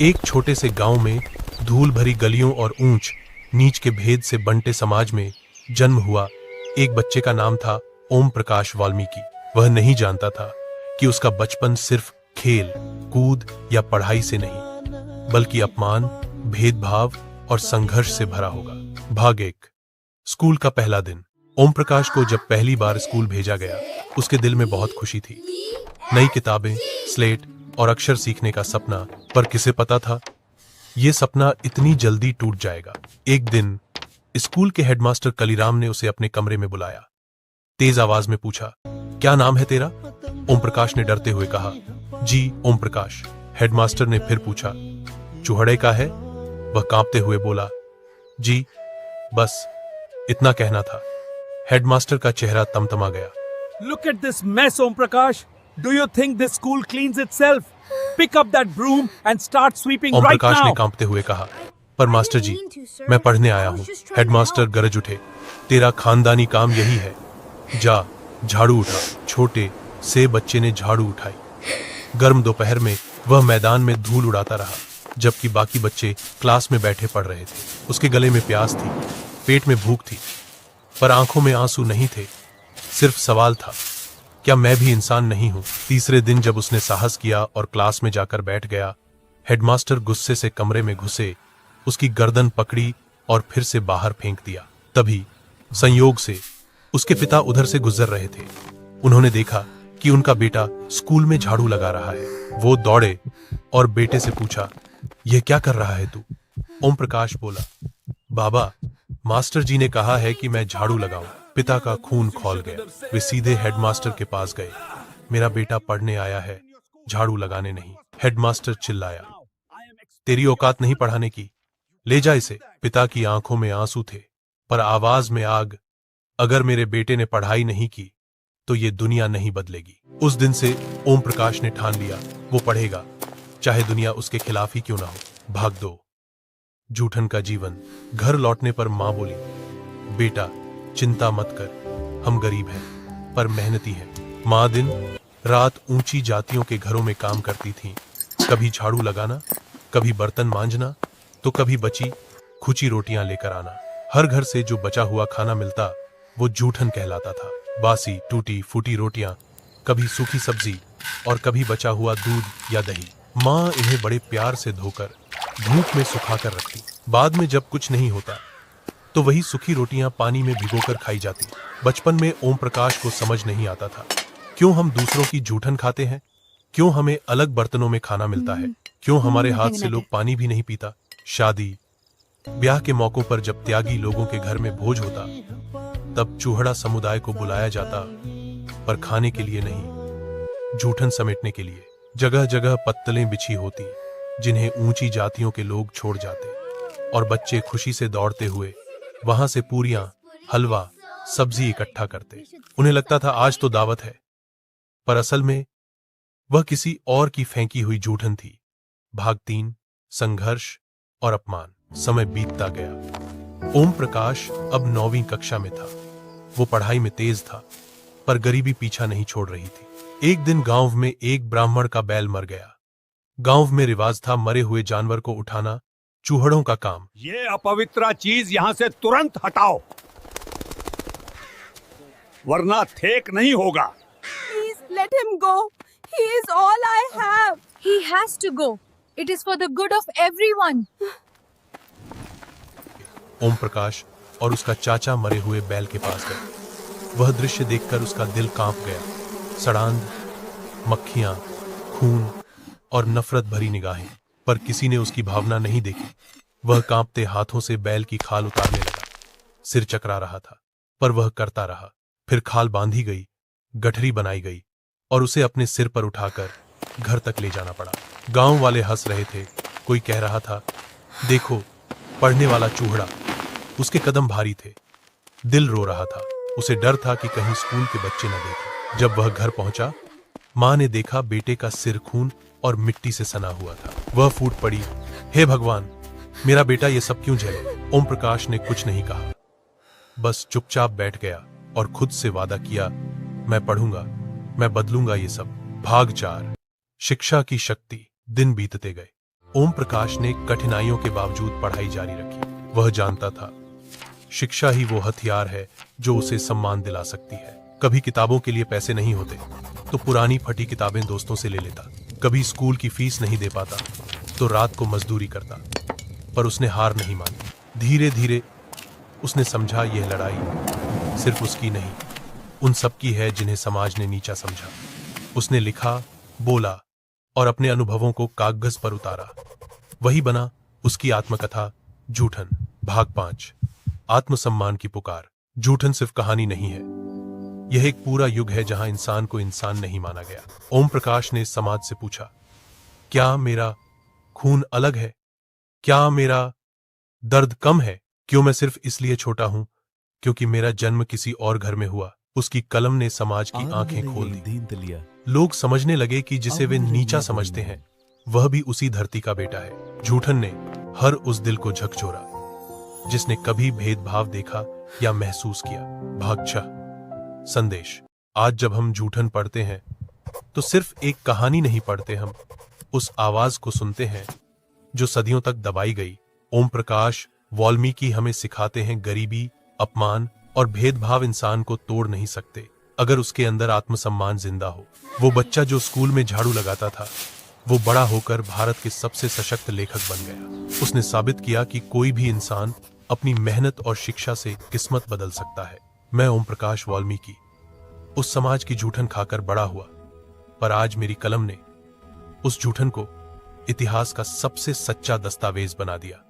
एक छोटे से गांव में धूल भरी गलियों और ऊंच नीच के भेद से बंटे समाज में जन्म हुआ एक बच्चे का नाम था ओम प्रकाश वाल्मीकि। वह नहीं जानता था कि उसका बचपन सिर्फ खेल कूद या पढ़ाई से नहीं बल्कि अपमान, भेदभाव और संघर्ष से भरा होगा। भाग 1। स्कूल का पहला दिन। ओम प्रकाश को जब पहली बार स्कूल भेजा गया, उसके दिल में बहुत खुशी थी। नई किताबें, स्लेट और अक्षर सीखने का सपना, पर किसे पता था यह सपना इतनी जल्दी टूट जाएगा। एक दिन स्कूल के हेडमास्टर कलीराम ने उसे अपने कमरे में बुलाया। तेज आवाज में पूछा, क्या नाम है तेरा? ओम प्रकाश ने डरते हुए कहा, जी ओम प्रकाश। हेडमास्टर ने फिर पूछा, चूहड़े का है? वह कांपते हुए बोला, जी बस इतना कहना था। हेडमास्टर का चेहरा तमतमा गया। Look at this mess, Om Prakash. Do you think this school cleans itself? Pick up that broom and start sweeping Om right प्रकाश ने now. कांपते हुए कहा, पर मास्टर जी मैं पढ़ने आया हूँ। हेडमास्टर गरज उठे, तेरा खानदानी काम यही है, जा झाड़ू उठा। छोटे से बच्चे ने झाड़ू उठाई। गर्म दोपहर में वह मैदान में धूल उड़ाता रहा, जबकि बाकी बच्चे क्लास में बैठे पढ़ रहे थे। उसके गले में प्यास थी, पेट में भूख थी, पर आंखों में आंसू नहीं थे। सिर्फ सवाल था, क्या मैं भी इंसान नहीं हूं? तीसरे दिन जब उसने साहस किया और क्लास में जाकर बैठ गया, हेडमास्टर गुस्से से कमरे में घुसे, उसकी गर्दन पकड़ी और फिर से बाहर फेंक दिया। तभी संयोग से उसके पिता उधर से गुजर रहे थे। उन्होंने देखा कि उनका बेटा स्कूल में झाड़ू लगा रहा है। वो दौड़े और बेटे से पूछा, यह क्या कर रहा है तू? ओम प्रकाश बोला, बाबा मास्टर जी ने कहा है कि मैं झाड़ू लगाऊं। पिता का खून खौल गया। वे सीधे हेडमास्टर के पास गए। मेरा बेटा पढ़ने आया है, झाड़ू लगाने नहीं। हेडमास्टर चिल्लाया, तेरी औकात नहीं पढ़ाने की, ले जा इसे। पिता की आंखों में आंसू थे, पर आवाज में आग। अगर मेरे बेटे ने पढ़ाई नहीं की तो ये दुनिया नहीं बदलेगी। उस दिन से ओम प्रकाश ने ठान लिया, वो पढ़ेगा, चाहे दुनिया उसके खिलाफ ही क्यों ना हो। भाग 2। जूठन का जीवन। घर लौटने पर मां बोली, बेटा चिंता मत कर, हम गरीब हैं पर मेहनती हैं। मां दिन रात ऊंची जातियों के घरों में काम करती थीं। कभी झाड़ू लगाना, कभी बर्तन मांजना, तो कभी बची खुची रोटियां लेकर आना। हर घर से जो बचा हुआ खाना मिलता वो जूठन कहलाता था। बासी टूटी फूटी रोटियां, कभी सूखी सब्जी और कभी बचा हुआ दूध या दही। मां इन्हें बड़े प्यार से धोकर धूप में सुखाकर रखती। बाद में जब कुछ नहीं होता तो वही सूखी रोटियां पानी में भिगोकर खाई जाती। बचपन में ओम प्रकाश को समझ नहीं आता था, क्यों हम दूसरों की जूठन खाते हैं, क्यों हमें अलग बर्तनों में खाना मिलता है, क्यों हमारे हाथ से लोग पानी भी नहीं पीता। शादी ब्याह के मौकों पर जब त्यागी लोगों के घर में भोज होता, तब चूहड़ा समुदाय को बुलाया जाता, पर खाने के लिए नहीं, जूठन समेटने के लिए। जगह जगह पत्तलें बिछी होती जिन्हें ऊंची जातियों के लोग छोड़ जाते, और बच्चे खुशी से दौड़ते हुए वहां से पूरियां, हलवा, सब्जी इकट्ठा करते। उन्हें लगता था आज तो दावत है, पर असल में वह किसी और की फेंकी हुई जूठन थी। भाग 3। संघर्ष और अपमान। समय बीतता गया। ओम प्रकाश अब 9वीं कक्षा में था। वो पढ़ाई में तेज था, पर गरीबी पीछा नहीं छोड़ रही थी। एक दिन गांव में एक ब्राह्मण का बैल मर गया। गांव में रिवाज था मरे हुए जानवर को उठाना चूहड़ों का काम। ये अपवित्र चीज यहाँ से तुरंत हटाओ, वरना ठेक नहीं होगा। Please let him go. He is all I have. He has to go. It is for the good of everyone. Om Prakash और उसका चाचा मरे हुए बैल के पास गए। वह दृश्य देखकर उसका दिल कांप गया। सड़ांध, मक्खियां, खून और नफरत भरी निगाहें, पर किसी ने उसकी भावना नहीं देखी। वह कांपते हाथों से बैल की खाल उतारने लगा। सिर चकरा रहा था, पर वह करता रहा। फिर खाल बांधी गई, गठरी बनाई गई और उसे अपने सिर पर उठाकर घर तक ले जाना पड़ा। गांव वाले हंस रहे थे। कोई कह रहा था, देखो पढ़ने वाला चूहड़ा। उसके कदम भारी थे, दिल रो रहा था। उसे डर था कि कहीं स्कूल के बच्चे न देखें। जब वह घर पहुंचा, मां ने देखा बेटे का सिर खून और मिट्टी से सना हुआ था। वह फूट पड़ी, हे भगवान, मेरा बेटा ये सब क्यों झेले? ओम प्रकाश ने कुछ नहीं कहा, बस चुपचाप बैठ गया और खुद से वादा किया, मैं पढ़ूंगा, मैं बदलूंगा ये सब। भाग 4। शिक्षा की शक्ति। दिन बीतते गए। ओम प्रकाश ने कठिनाइयों के बावजूद पढ़ाई जारी रखी। वह जानता था शिक्षा ही वो हथियार है जो उसे सम्मान दिला सकती है। कभी किताबों के लिए पैसे नहीं होते तो पुरानी फटी किताबें दोस्तों से ले लेता। कभी स्कूल की फीस नहीं दे पाता तो रात को मजदूरी करता। पर उसने हार नहीं मानी। धीरे धीरे उसने समझा यह लड़ाई सिर्फ उसकी नहीं, उन सब की है जिन्हें समाज ने नीचा समझा। उसने लिखा, बोला और अपने अनुभवों को कागज पर उतारा। वही बना उसकी आत्मकथा जूठन। भाग 5, आत्मसम्मान की पुकार। जूठन सिर्फ कहानी नहीं है, यह एक पूरा युग है जहां इंसान को इंसान नहीं माना गया। ओम प्रकाश ने समाज से पूछा, क्या मेरा खून अलग है? क्या मेरा दर्द कम है? क्यों मैं सिर्फ इसलिए छोटा हूं क्योंकि मेरा जन्म किसी और घर में हुआ? उसकी कलम ने समाज की आंखें खोल दी। लोग समझने लगे कि जिसे वे नीचा समझते हैं वह भी उसी धरती का बेटा है। जूठन ने हर उस दिल को झकझोरा जिसने कभी भेदभाव देखा या महसूस किया। भाग 6, संदेश। आज जब हम जूठन पढ़ते हैं तो सिर्फ एक कहानी नहीं पढ़ते, हम उस आवाज को सुनते हैं जो सदियों तक दबाई गई। ओम प्रकाश वाल्मीकि हमें सिखाते हैं गरीबी, अपमान और भेदभाव इंसान को तोड़ नहीं सकते अगर उसके अंदर आत्मसम्मान जिंदा हो। वो बच्चा जो स्कूल में झाड़ू लगाता था वो बड़ा होकर भारत के सबसे सशक्त लेखक बन गया। उसने साबित किया कि कोई भी इंसान अपनी मेहनत और शिक्षा से किस्मत बदल सकता है। मैं ओम प्रकाश वाल्मीकि उस समाज की जूठन खाकर बड़ा हुआ, पर आज मेरी कलम ने उस जूठन को इतिहास का सबसे सच्चा दस्तावेज बना दिया।